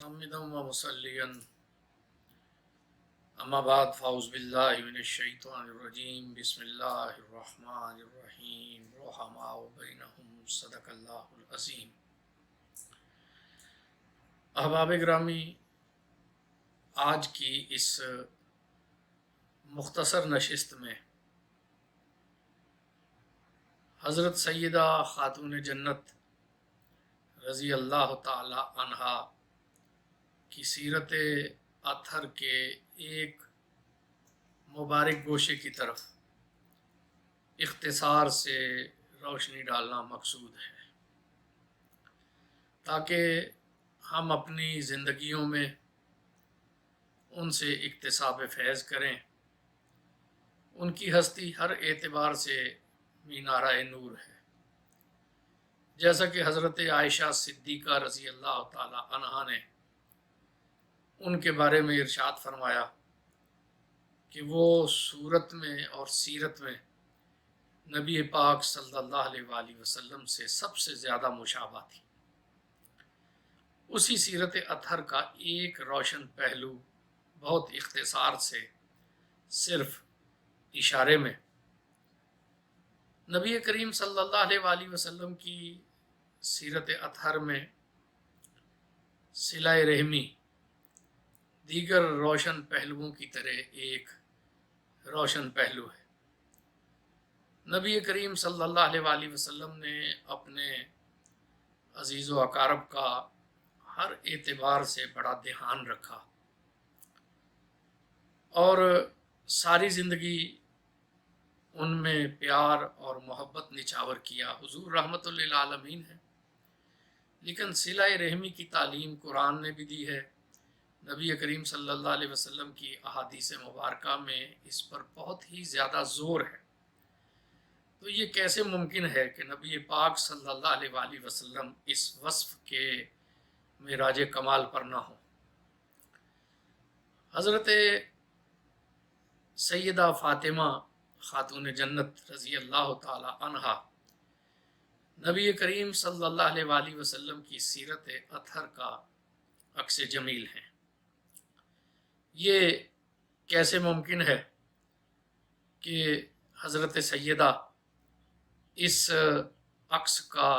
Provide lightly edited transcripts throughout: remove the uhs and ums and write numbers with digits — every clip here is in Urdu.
حمدا و مصلیًا اما بعد فاعوذ باللہ من الشیطان الرجیم بسم اللہ الرحمن الرحیم رحماء بینہم صدق اللہ العظیم۔ احباب گرامی، آج کی اس مختصر نشست میں حضرت سیدہ خاتون جنت رضی اللہ تعالی عنہا کی سیرت اطہر کے ایک مبارک گوشے کی طرف اختصار سے روشنی ڈالنا مقصود ہے، تاکہ ہم اپنی زندگیوں میں ان سے اکتساب فیض کریں۔ ان کی ہستی ہر اعتبار سے مینارہ نور ہے، جیسا کہ حضرت عائشہ صدیقہ رضی اللہ تعالی عنہا نے ان کے بارے میں ارشاد فرمایا کہ وہ صورت میں اور سیرت میں نبی پاک صلی اللہ علیہ وآلہ وسلم سے سب سے زیادہ مشابہ تھی۔ اسی سیرت اطہر کا ایک روشن پہلو بہت اختصار سے، صرف اشارے میں، نبی کریم صلی اللہ علیہ وآلہ وسلم کی سیرت اطہر میں صلہ رحمی دیگر روشن پہلوؤں کی طرح ایک روشن پہلو ہے۔ نبی کریم صلی اللہ علیہ وآلہ وسلم نے اپنے عزیز و اقارب کا ہر اعتبار سے بڑا دھیان رکھا اور ساری زندگی ان میں پیار اور محبت نچھاور کیا۔ حضور رحمت للعالمین ہے، لیکن صلہ رحمی کی تعلیم قرآن نے بھی دی ہے۔ نبی کریم صلی اللہ علیہ وسلم کی احادیث مبارکہ میں اس پر بہت ہی زیادہ زور ہے۔ تو یہ کیسے ممکن ہے کہ نبی پاک صلی اللہ علیہ وآلہ وسلم اس وصف کے معراج کمال پر نہ ہوں؟ حضرت سیدہ فاطمہ خاتون جنت رضی اللہ تعالی عنہا نبی کریم صلی اللہ علیہ وآلہ وسلم کی سیرت اطہر کا عکس جمیل ہیں۔ یہ کیسے ممکن ہے کہ حضرت سیدہ اس عکس کا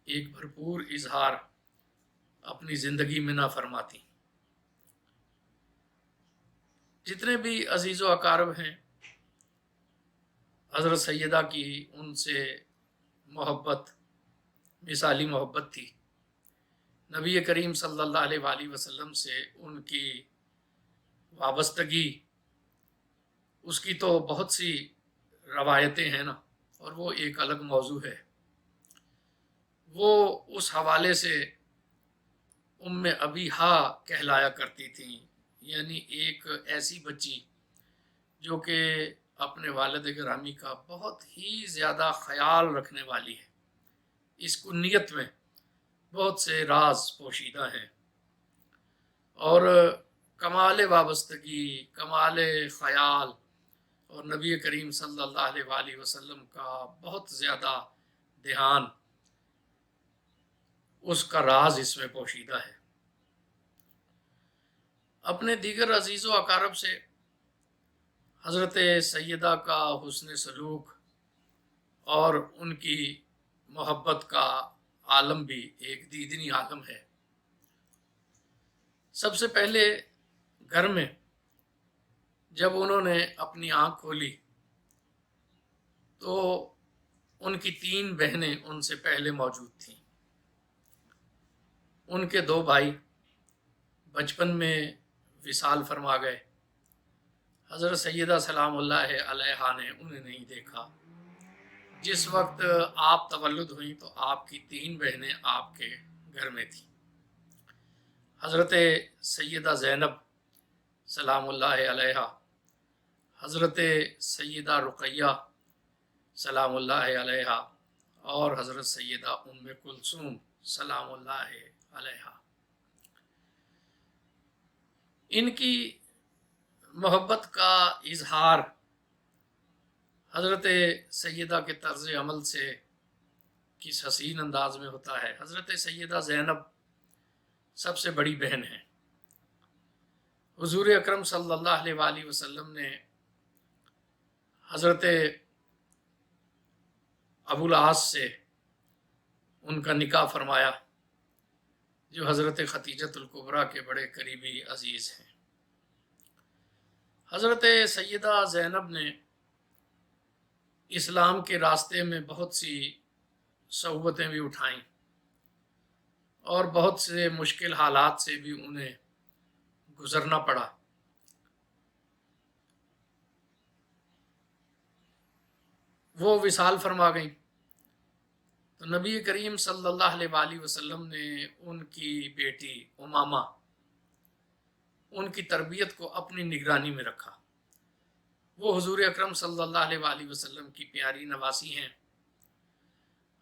ایک بھرپور اظہار اپنی زندگی میں نہ فرماتی؟ جتنے بھی عزیز و اقارب ہیں، حضرت سیدہ کی ان سے محبت مثالی محبت تھی۔ نبی کریم صلی اللہ علیہ وآلہ وسلم سے ان کی وابستگی، اس کی تو بہت سی روایتیں ہیں نا، اور وہ ایک الگ موضوع ہے۔ وہ اس حوالے سے ام ابیہا کہلایا کرتی تھیں، یعنی ایک ایسی بچی جو کہ اپنے والد گرامی کا بہت ہی زیادہ خیال رکھنے والی ہے۔ اس کنیت میں بہت سے راز پوشیدہ ہیں اور کمال وابستگی، کمال خیال اور نبی کریم صلی اللہ علیہ وآلہ وسلم کا بہت زیادہ دھیان، اس کا راز اس میں پوشیدہ ہے۔ اپنے دیگر عزیز و اقارب سے حضرت سیدہ کا حسن سلوک اور ان کی محبت کا عالم بھی ایک دیدنی عالم ہے۔ سب سے پہلے گھر میں جب انہوں نے اپنی آنکھ کھولی تو ان کی 3 بہنیں ان سے پہلے موجود تھیں۔ ان کے 2 بھائی بچپن میں وصال فرما گئے۔ حضرت سیدہ سلام اللہ علیہا نے انہیں نہیں دیکھا۔ جس وقت آپ تولد ہوئیں تو آپ کی 3 بہنیں آپ کے گھر میں تھیں۔ حضرت سیدہ زینب سلام اللہ علیہا، حضرت سیدہ رقیہ سلام اللہ علیہا اور حضرت سیدہ ام کلثوم سلام اللہ علیہا۔ ان کی محبت کا اظہار حضرت سیدہ کے طرز عمل سے کس حسین انداز میں ہوتا ہے۔ حضرت سیدہ زینب سب سے بڑی بہن ہیں۔ حضور اکرم صلی اللہ علیہ وآلہ وسلم نے حضرت ابو العاص سے ان کا نکاح فرمایا، جو حضرت ختیجۃ الکبریٰ کے بڑے قریبی عزیز ہیں۔ حضرت سیدہ زینب نے اسلام کے راستے میں بہت سی صعوبتیں بھی اٹھائیں اور بہت سے مشکل حالات سے بھی انہیں گزرنا پڑا۔ وہ وصال فرما گئیں تو نبی کریم صلی اللہ علیہ وآلہ وسلم نے ان کی بیٹی امامہ، ان کی تربیت کو اپنی نگرانی میں رکھا۔ وہ حضور اکرم صلی اللہ علیہ وآلہ وسلم کی پیاری نواسی ہیں۔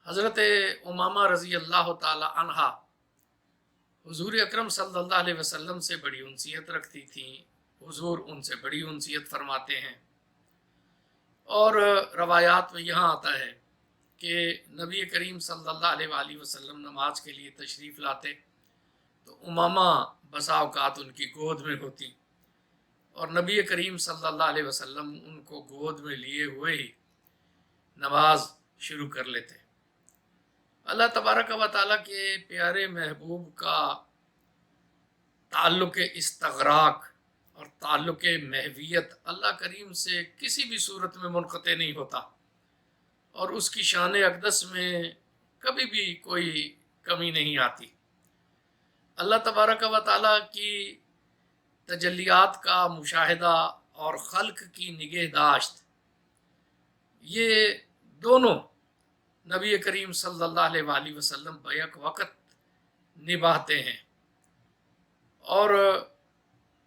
حضرت امامہ رضی اللہ تعالی عنہا حضور اکرم صلی اللہ علیہ وسلم سے بڑی انسیت رکھتی تھیں، حضور ان سے بڑی انسیت فرماتے ہیں۔ اور روایات میں یہاں آتا ہے کہ نبی کریم صلی اللہ علیہ وآلہ وسلم نماز کے لیے تشریف لاتے تو امامہ بسا اوقات ان کی گود میں ہوتی، اور نبی کریم صلی اللہ علیہ وسلم ان کو گود میں لیے ہوئے ہی نماز شروع کر لیتے۔ اللہ تبارک و تعالیٰ کے پیارے محبوب کا تعلق استغراق اور تعلق محویت اللہ کریم سے کسی بھی صورت میں منقطع نہیں ہوتا، اور اس کی شان اقدس میں کبھی بھی کوئی کمی نہیں آتی۔ اللہ تبارک و تعالیٰ کی تجلیات کا مشاہدہ اور خلق کی نگہداشت، یہ دونوں نبی کریم صلی اللہ علیہ وآلہ وسلم بیک وقت نبھاتے ہیں۔ اور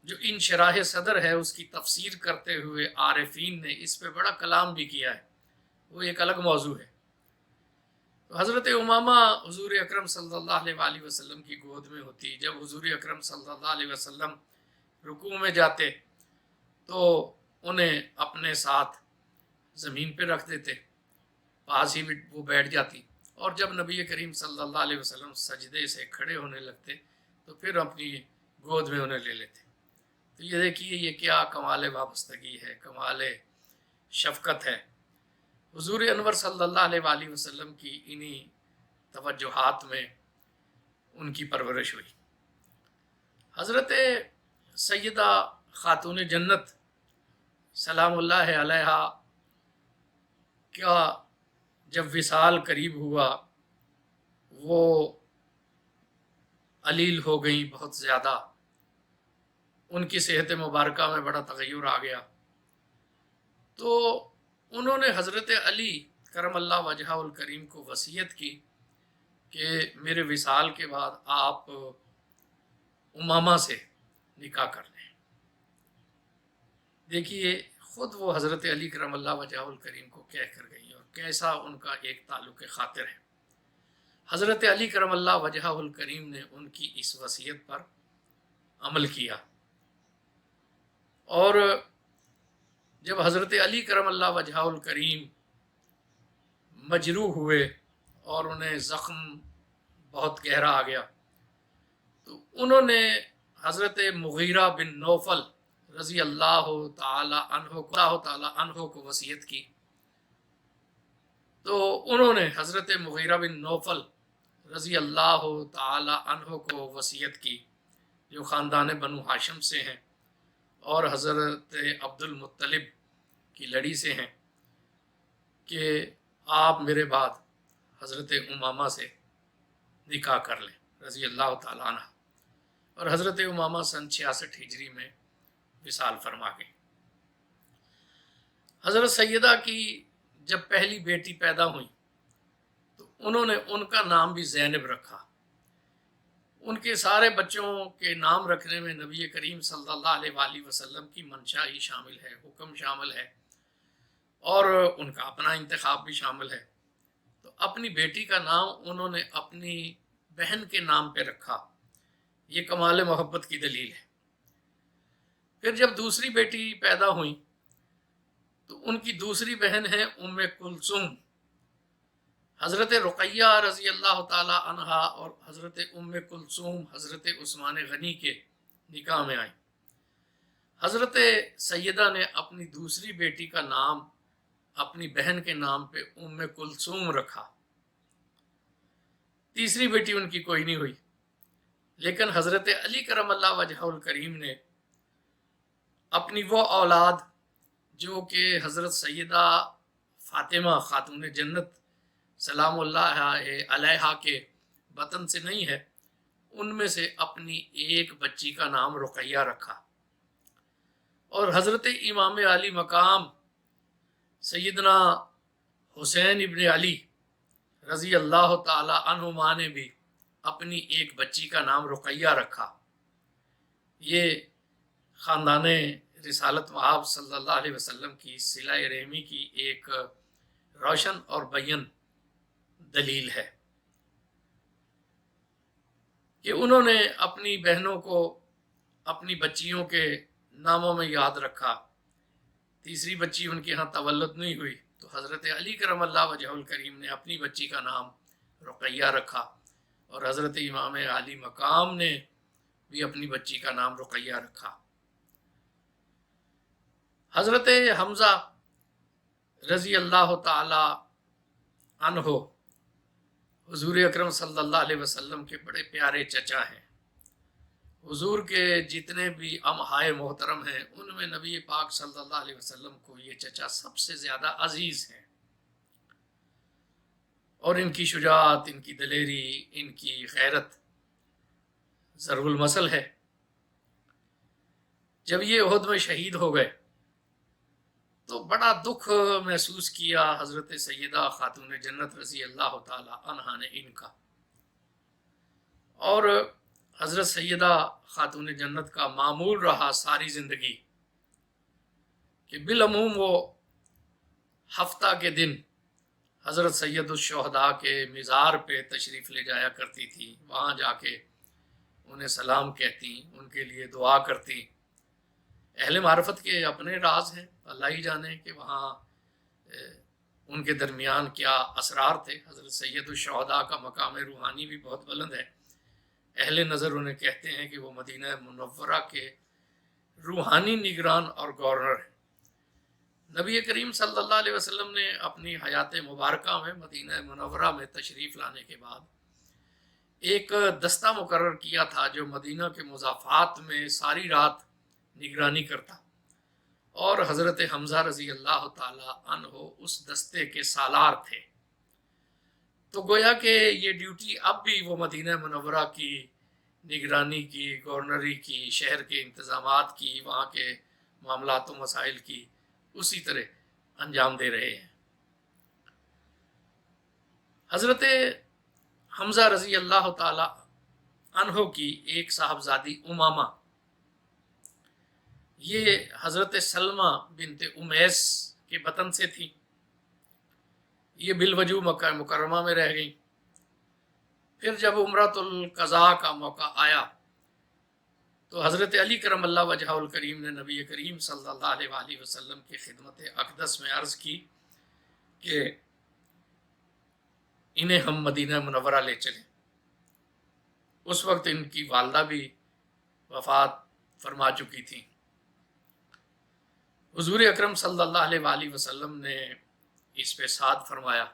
جو انشراح صدر ہے اس کی تفسیر کرتے ہوئے عارفین نے اس پہ بڑا کلام بھی کیا ہے، وہ ایک الگ موضوع ہے۔ تو حضرت امامہ حضور اکرم صلی اللہ علیہ وآلہ وسلم کی گود میں ہوتی، جب حضور اکرم صلی اللہ علیہ وسلم رکوع میں جاتے تو انہیں اپنے ساتھ زمین پہ رکھ دیتے، پاس ہی وہ بیٹھ جاتی، اور جب نبی کریم صلی اللہ علیہ وسلم سجدے سے کھڑے ہونے لگتے تو پھر اپنی گود میں انہیں لے لیتے۔ تو یہ دیکھیے یہ کیا کمال وابستگی ہے، کمال شفقت ہے۔ حضور انور صلی اللہ علیہ وآلہ وسلم کی انہی توجہات میں ان کی پرورش ہوئی۔ حضرت سیدہ خاتون جنت سلام اللہ علیہا کا جب وصال قریب ہوا، وہ علیل ہو گئیں بہت زیادہ، ان کی صحت مبارکہ میں بڑا تغیر آ گیا۔ تو انہوں نے حضرت علی کرم اللہ وجہہ الکریم کو وصیت کی کہ میرے وصال کے بعد آپ امامہ سے نکاح کر لیں۔ دیکھیے خود وہ حضرت علی کرم اللہ وجہہ الکریم کو کہہ کر گئی، اور کیسا ان کا ایک تعلق خاطر ہے۔ حضرت علی کرم اللہ وجہہ الکریم نے ان کی اس وصیت پر عمل کیا، اور جب حضرت علی کرم اللہ وجہہ الکریم مجروح ہوئے اور انہیں زخم بہت گہرا آ گیا تو انہوں نے حضرت مغیرہ بن نوفل رضی اللہ تعالی عنہ کو وصیت کی۔ تو انہوں نے حضرت مغیرہ بن نوفل رضی اللہ تعالی عنہ کو وصیت کی، جو خاندان بنو ہاشم سے ہیں اور حضرت عبد المطلب کی لڑی سے ہیں، کہ آپ میرے بعد حضرت امامہ سے نکاح کر لیں رضی اللہ تعالیٰ عنہ۔ اور حضرت امامہ سن 66 ہجری میں وصال فرما گئی۔ حضرت سیدہ کی جب پہلی بیٹی پیدا ہوئی تو انہوں نے ان کا نام بھی زینب رکھا۔ ان کے سارے بچوں کے نام رکھنے میں نبی کریم صلی اللہ علیہ وآلہ وسلم کی منشا ہی شامل ہے، حکم شامل ہے، اور ان کا اپنا انتخاب بھی شامل ہے۔ تو اپنی بیٹی کا نام انہوں نے اپنی بہن کے نام پہ رکھا، یہ کمال محبت کی دلیل ہے۔ پھر جب دوسری بیٹی پیدا ہوئی تو ان کی دوسری بہن ہے ام کلثوم۔ حضرت رقیہ رضی اللہ تعالی عنہا اور حضرت ام کلثوم حضرت عثمان غنی کے نکاح میں آئیں۔ حضرت سیدہ نے اپنی دوسری بیٹی کا نام اپنی بہن کے نام پہ ام کلثوم رکھا۔ تیسری بیٹی ان کی کوئی نہیں ہوئی، لیکن حضرت علی کرم اللہ وجہہ الکریم نے اپنی وہ اولاد جو کہ حضرت سیدہ فاطمہ خاتون جنت سلام اللہ علیہا کے بطن سے نہیں ہے، ان میں سے اپنی ایک بچی کا نام رقیہ رکھا، اور حضرت امام علی مقام سیدنا حسین ابن علی رضی اللہ تعالی عنہما نے بھی اپنی ایک بچی کا نام رقیہ رکھا۔ یہ خاندان رسالت مآب صلی اللہ علیہ وسلم کی صلہ رحمی کی ایک روشن اور بین دلیل ہے کہ انہوں نے اپنی بہنوں کو اپنی بچیوں کے ناموں میں یاد رکھا۔ تیسری بچی ان کے ہاں تولد نہیں ہوئی تو حضرت علی کرم اللہ وجہ الکریم نے اپنی بچی کا نام رقیہ رکھا، اور حضرت امام علی مقام نے بھی اپنی بچی کا نام رقیہ رکھا۔ حضرت حمزہ رضی اللہ تعالی عنہ حضور اکرم صلی اللہ علیہ وسلم کے بڑے پیارے چچا ہیں۔ حضور کے جتنے بھی امہائے محترم ہیں ان میں نبی پاک صلی اللہ علیہ وسلم کو یہ چچا سب سے زیادہ عزیز ہیں، اور ان کی شجاعت، ان کی دلیری، ان کی غیرت ضرب المثل ہے۔ جب یہ احد میں شہید ہو گئے تو بڑا دکھ محسوس کیا حضرت سیدہ خاتون جنت رضی اللہ تعالی عنہا نے ان کا، اور حضرت سیدہ خاتون جنت کا معمول رہا ساری زندگی کہ بالعموم وہ ہفتہ کے دن حضرت سید الشہداء کے مزار پہ تشریف لے جایا کرتی تھی، وہاں جا کے انہیں سلام کہتی، ان کے لیے دعا کرتی۔ اہل معرفت کے اپنے راز ہیں، اللہ ہی جانے کہ وہاں ان کے درمیان کیا اسرار تھے۔ حضرت سید الشہداء کا مقام روحانی بھی بہت بلند ہے، اہل نظر انہیں کہتے ہیں کہ وہ مدینہ منورہ کے روحانی نگران اور گورنر ہیں۔ نبی کریم صلی اللہ علیہ وسلم نے اپنی حیات مبارکہ میں مدینہ منورہ میں تشریف لانے کے بعد ایک دستہ مقرر کیا تھا جو مدینہ کے مضافات میں ساری رات نگرانی کرتا، اور حضرت حمزہ رضی اللہ تعالی عنہ اس دستے کے سالار تھے۔ تو گویا کہ یہ ڈیوٹی اب بھی وہ مدینہ منورہ کی نگرانی کی، گورنری کی، شہر کے انتظامات کی، وہاں کے معاملات و مسائل کی اسی طرح انجام دے رہے ہیں۔ حضرت حمزہ رضی اللہ تعالی عنہ کی ایک صاحبزادی امامہ، یہ حضرت سلمہ بنت امیس کے بطن سے تھی، یہ بالوجوہ مکہ مکرمہ میں رہ گئی۔ پھر جب عمرۃ القضاء کا موقع آیا تو حضرت علی کرم اللہ وجہ الکریم نے نبی کریم صلی اللہ علیہ وآلہ وسلم کی خدمت اقدس میں عرض کی کہ انہیں ہم مدینہ منورہ لے چلیں۔ اس وقت ان کی والدہ بھی وفات فرما چکی تھیں۔ حضور اکرم صلی اللہ علیہ وآلہ وسلم نے اس پہ صاد فرمایا۔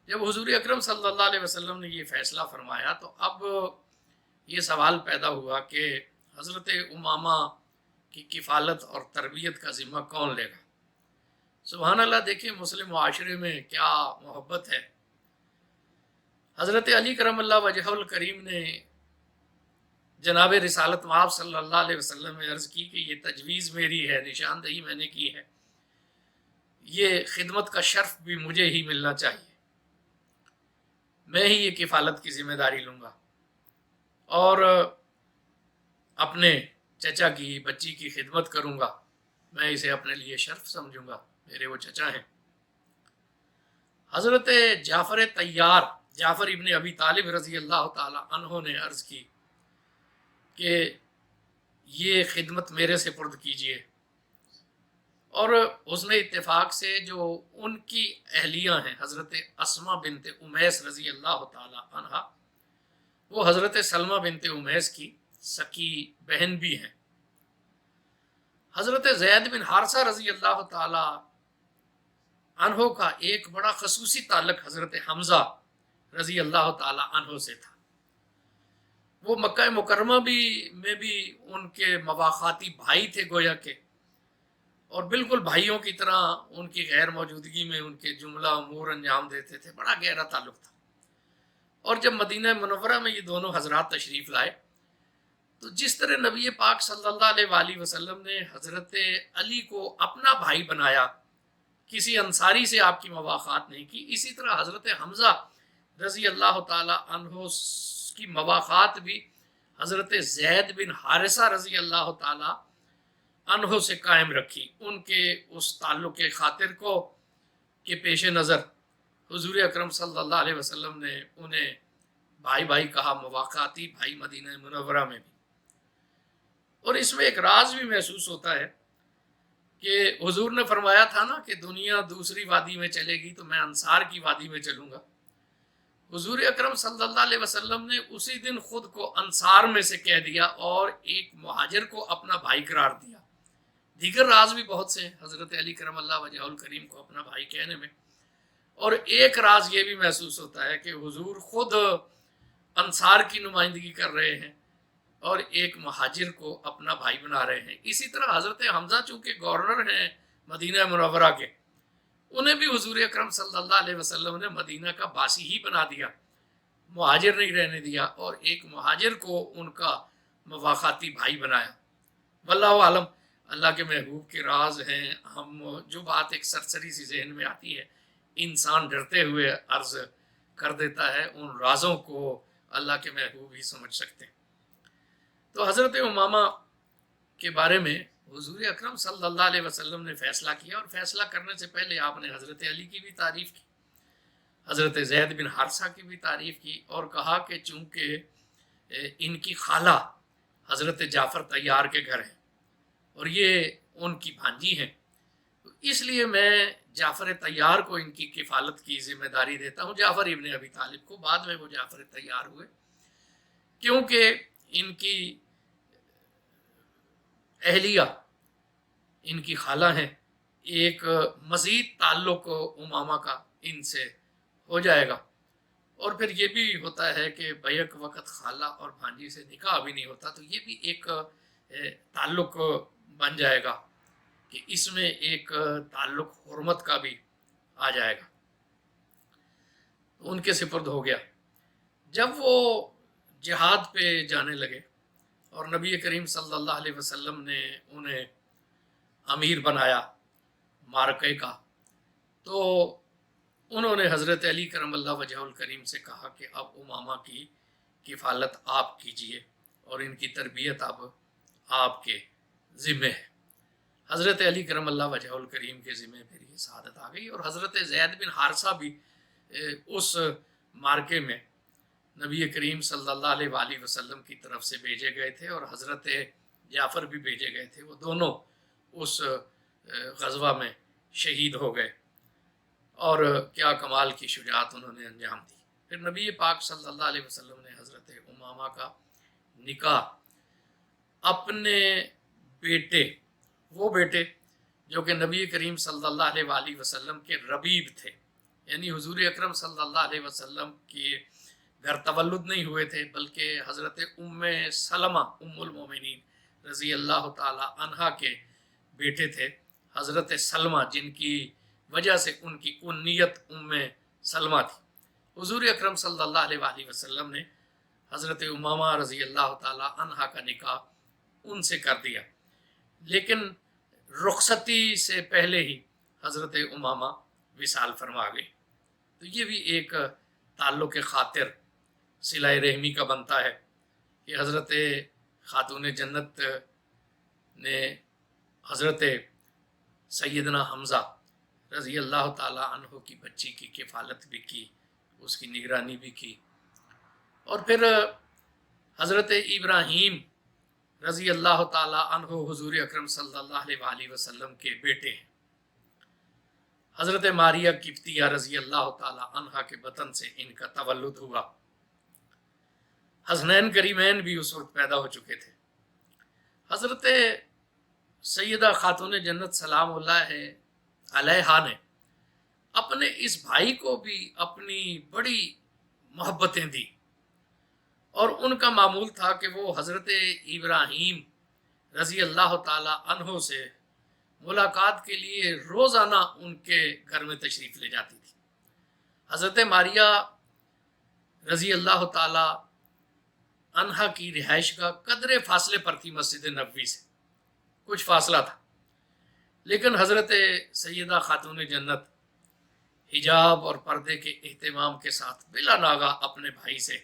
جب حضور اکرم صلی اللہ علیہ وسلم نے یہ فیصلہ فرمایا تو اب یہ سوال پیدا ہوا کہ حضرت امامہ کی کفالت اور تربیت کا ذمہ کون لے گا؟ سبحان اللہ، دیکھیں مسلم معاشرے میں کیا محبت ہے۔ حضرت علی کرم اللہ وجہ الکریم نے جناب رسالت مآب صلی اللہ علیہ وسلم میں عرض کی کہ یہ تجویز میری ہے، نشاندہی میں نے کی ہے، یہ خدمت کا شرف بھی مجھے ہی ملنا چاہیے، میں ہی یہ کفالت کی ذمہ داری لوں گا، اور اپنے چچا کی بچی کی خدمت کروں گا، میں اسے اپنے لیے شرف سمجھوں گا، میرے وہ چچا ہیں۔ حضرت جعفر طیار، جعفر ابن ابی طالب رضی اللہ تعالی عنہ نے عرض کی کہ یہ خدمت میرے سپرد کیجئے، اور حسن اتفاق سے جو ان کی اہلیہ ہیں حضرت اسما بنت امیس رضی اللہ تعالی عنہ، وہ حضرت سلمہ بنت امیس کی سکی بہن بھی ہیں۔ حضرت زید بن حارثہ رضی اللہ تعالی عنہ کا ایک بڑا خصوصی تعلق حضرت حمزہ رضی اللہ تعالی عنہ سے تھا۔ وہ مکہ مکرمہ میں بھی ان کے مواخاتی بھائی تھے گویا کے، اور بالکل بھائیوں کی طرح ان کی غیر موجودگی میں ان کے جملہ امور انجام دیتے تھے، بڑا گہرا تعلق تھا۔ اور جب مدینہ منورہ میں یہ دونوں حضرات تشریف لائے تو جس طرح نبی پاک صلی اللہ علیہ وآلہ وسلم نے حضرت علی کو اپنا بھائی بنایا، کسی انصاری سے آپ کی مواخات نہیں کی، اسی طرح حضرت حمزہ رضی اللہ تعالی عنہ کی مواخات بھی حضرت زید بن حارثہ رضی اللہ تعالی عنہ سے قائم رکھی۔ ان کے اس تعلق خاطر کو کے پیش نظر حضور اکرم صلی اللہ علیہ وسلم نے انہیں بھائی بھائی کہا، مواخاتی بھائی مدینہ منورہ میں بھی۔ اور اس میں ایک راز بھی محسوس ہوتا ہے کہ حضور نے فرمایا تھا نا کہ دنیا دوسری وادی میں چلے گی تو میں انصار کی وادی میں چلوں گا۔ حضور اکرم صلی اللہ علیہ وسلم نے اسی دن خود کو انصار میں سے کہہ دیا اور ایک مہاجر کو اپنا بھائی قرار دیا۔ دیگر راز بھی بہت سے ہیں حضرت علی کرم اللہ وجہہ الکریم کو اپنا بھائی کہنے میں، اور ایک راز یہ بھی محسوس ہوتا ہے کہ حضور خود انصار کی نمائندگی کر رہے ہیں اور ایک مہاجر کو اپنا بھائی بنا رہے ہیں۔ اسی طرح حضرت حمزہ چونکہ گورنر ہیں مدینہ منورہ کے، انہیں بھی حضور اکرم صلی اللہ علیہ وسلم نے مدینہ کا باسی ہی بنا دیا، مہاجر نہیں رہنے دیا، اور ایک مہاجر کو ان کا مواخاتی بھائی بنایا۔ واللہ عالم، اللہ کے محبوب کے راز ہیں۔ ہم جو بات ایک سرسری سی ذہن میں آتی ہے انسان ڈرتے ہوئے عرض کر دیتا ہے، ان رازوں کو اللہ کے محبوب ہی سمجھ سکتے ہیں۔ تو حضرت امامہ کے بارے میں حضور اکرم صلی اللہ علیہ وسلم نے فیصلہ کیا، اور فیصلہ کرنے سے پہلے آپ نے حضرت علی کی بھی تعریف کی، حضرت زید بن حارثہ کی بھی تعریف کی، اور کہا کہ چونکہ ان کی خالہ حضرت جعفر طیار کے گھر ہیں اور یہ ان کی بھانجی ہیں، تو اس لیے میں جعفر طیار کو ان کی کفالت کی ذمہ داری دیتا ہوں، جعفر ابن ابی طالب کو۔ بعد میں وہ جعفر طیار ہوئے، کیونکہ ان کی اہلیہ ان کی خالہ ہیں، ایک مزید تعلق امامہ کا ان سے ہو جائے گا۔ اور پھر یہ بھی ہوتا ہے کہ بیک وقت خالہ اور بھانجی سے نکاح بھی نہیں ہوتا، تو یہ بھی ایک تعلق بن جائے گا کہ اس میں ایک تعلق حرمت کا بھی آ جائے گا۔ ان کے سپرد ہو گیا۔ جب وہ جہاد پہ جانے لگے اور نبی کریم صلی اللہ علیہ وسلم نے انہیں امیر بنایا معرکے کا، تو انہوں نے حضرت علی کرم اللہ وجہہ الکریم سے کہا کہ اب امامہ کی کفالت آپ کیجئے اور ان کی تربیت اب آپ کے ذمہ ہے۔ حضرت علی کرم اللہ وجہہ الکریم کے ذمہ پھر یہ سعادت آ گئی، اور حضرت زید بن حارثہ بھی اس معرکے میں نبی کریم صلی اللہ علیہ وآلہ وسلم کی طرف سے بھیجے گئے تھے، اور حضرت جعفر بھی بھیجے گئے تھے، وہ دونوں اس غزوہ میں شہید ہو گئے، اور کیا کمال کی شجاعت انہوں نے انجام دی۔ پھر نبی پاک صلی اللہ علیہ وسلم نے حضرت امامہ کا نکاح اپنے بیٹے، وہ بیٹے جو کہ نبی کریم صلی اللہ علیہ وآلہ وسلم کے ربیب تھے، یعنی حضور اکرم صلی اللہ علیہ وسلم کے گھر تولد نہیں ہوئے تھے، بلکہ حضرت ام سلمہ ام المومنین رضی اللہ تعالی عنہا کے بیٹے تھے، حضرت سلمہ، جن کی وجہ سے ان کی کنیت ام سلمہ تھی۔ حضور اکرم صلی اللہ علیہ وآلہ وسلم نے حضرت امامہ رضی اللہ تعالی عنہا کا نکاح ان سے کر دیا، لیکن رخصتی سے پہلے ہی حضرت امامہ وصال فرما گئی۔ تو یہ بھی ایک تعلق خاطر صلہ رحمی کا بنتا ہے کہ حضرت خاتون جنت نے حضرت سیدنا حمزہ رضی اللہ تعالی عنہ کی بچی کی کفالت بھی کی، اس کی نگرانی بھی کی، اور پھر حضرت ابراہیم رضی اللہ تعالی عنہ حضور اکرم صلی اللہ علیہ وآلہ وسلم کے بیٹے ہیں۔ حضرت ماریہ قبطیہ رضی اللہ تعالی عنہا کے بطن سے ان کا تولد ہوا۔ حسنین کریمین بھی اس وقت پیدا ہو چکے تھے۔ حضرت سیدہ خاتون جنت سلام اللہ علیہا نے اپنے اس بھائی کو بھی اپنی بڑی محبتیں دی، اور ان کا معمول تھا کہ وہ حضرت ابراہیم رضی اللہ تعالی عنہ سے ملاقات کے لیے روزانہ ان کے گھر میں تشریف لے جاتی تھی۔ حضرت ماریہ رضی اللہ تعالی عنہا کی رہائش کا قدرے فاصلے پر تھی مسجد نبوی سے، کچھ فاصلہ تھا، لیکن حضرت سیدہ خاتون جنت حجاب اور پردے کے اہتمام کے ساتھ بلا ناغہ اپنے بھائی سے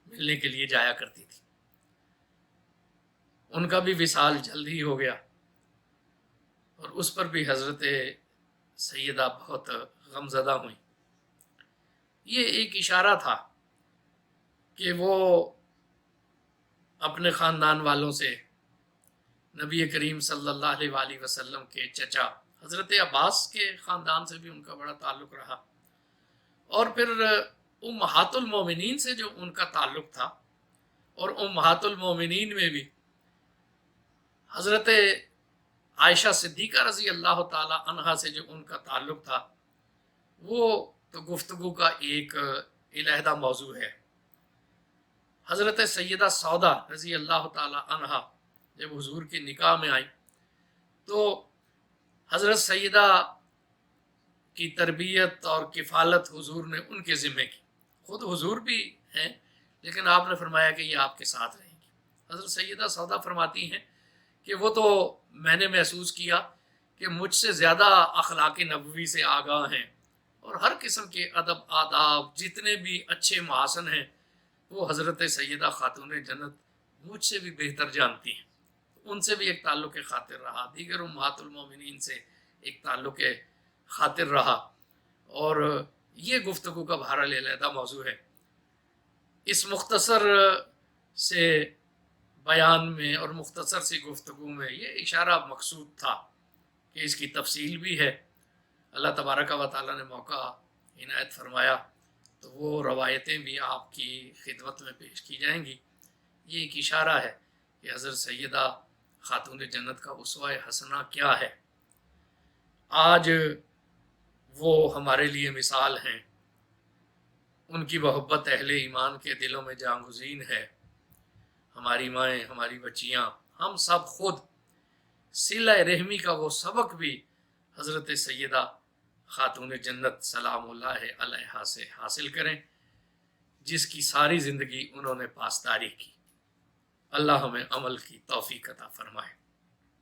ملنے کے لیے جایا کرتی تھی۔ ان کا بھی وصال جلد ہی ہو گیا، اور اس پر بھی حضرت سیدہ بہت غمزدہ ہوئیں۔ یہ ایک اشارہ تھا کہ وہ اپنے خاندان والوں سے، نبی کریم صلی اللہ علیہ وآلہ وسلم کے چچا حضرت عباس کے خاندان سے بھی ان کا بڑا تعلق رہا، اور پھر امہات المومنین سے جو ان کا تعلق تھا، اور امہات المومنین میں بھی حضرت عائشہ صدیقہ رضی اللہ تعالی عنہا سے جو ان کا تعلق تھا، وہ تو گفتگو کا ایک علیحدہ موضوع ہے۔ حضرت سیدہ سودا رضی اللہ تعالی عنہا جب حضور کے نکاح میں آئی تو حضرت سیدہ کی تربیت اور کفالت حضور نے ان کے ذمہ کی۔ خود حضور بھی ہیں، لیکن آپ نے فرمایا کہ یہ آپ کے ساتھ رہیں گی۔ حضرت سیدہ سودا فرماتی ہیں کہ وہ تو میں نے محسوس کیا کہ مجھ سے زیادہ اخلاق نبوی سے آگاہ ہیں، اور ہر قسم کے ادب آداب جتنے بھی اچھے محاسن ہیں وہ حضرت سیدہ خاتون جنت مجھ سے بھی بہتر جانتی ہیں۔ ان سے بھی ایک تعلق خاطر رہا، دیگر امہات المومنین سے ایک تعلق خاطر رہا، اور یہ گفتگو کا بہرحال علیحدہ موضوع ہے۔ اس مختصر سے بیان میں اور مختصر سی گفتگو میں یہ اشارہ مقصود تھا کہ اس کی تفصیل بھی ہے۔ اللہ تبارک و تعالیٰ نے موقع عنایت فرمایا تو وہ روایتیں بھی آپ کی خدمت میں پیش کی جائیں گی۔ یہ ایک اشارہ ہے کہ حضرت سیدہ خاتون جنت کا اسوہ حسنہ کیا ہے۔ آج وہ ہمارے لیے مثال ہیں، ان کی محبت اہل ایمان کے دلوں میں جانگزین ہے۔ ہماری مائیں، ہماری بچیاں، ہم سب خود صلہ رحمی کا وہ سبق بھی حضرت سیدہ خاتون جنت سلام اللہ علیہا سے حاصل کریں، جس کی ساری زندگی انہوں نے پاسداری کی۔ اللہ ہمیں عمل کی توفیق عطا فرمائے۔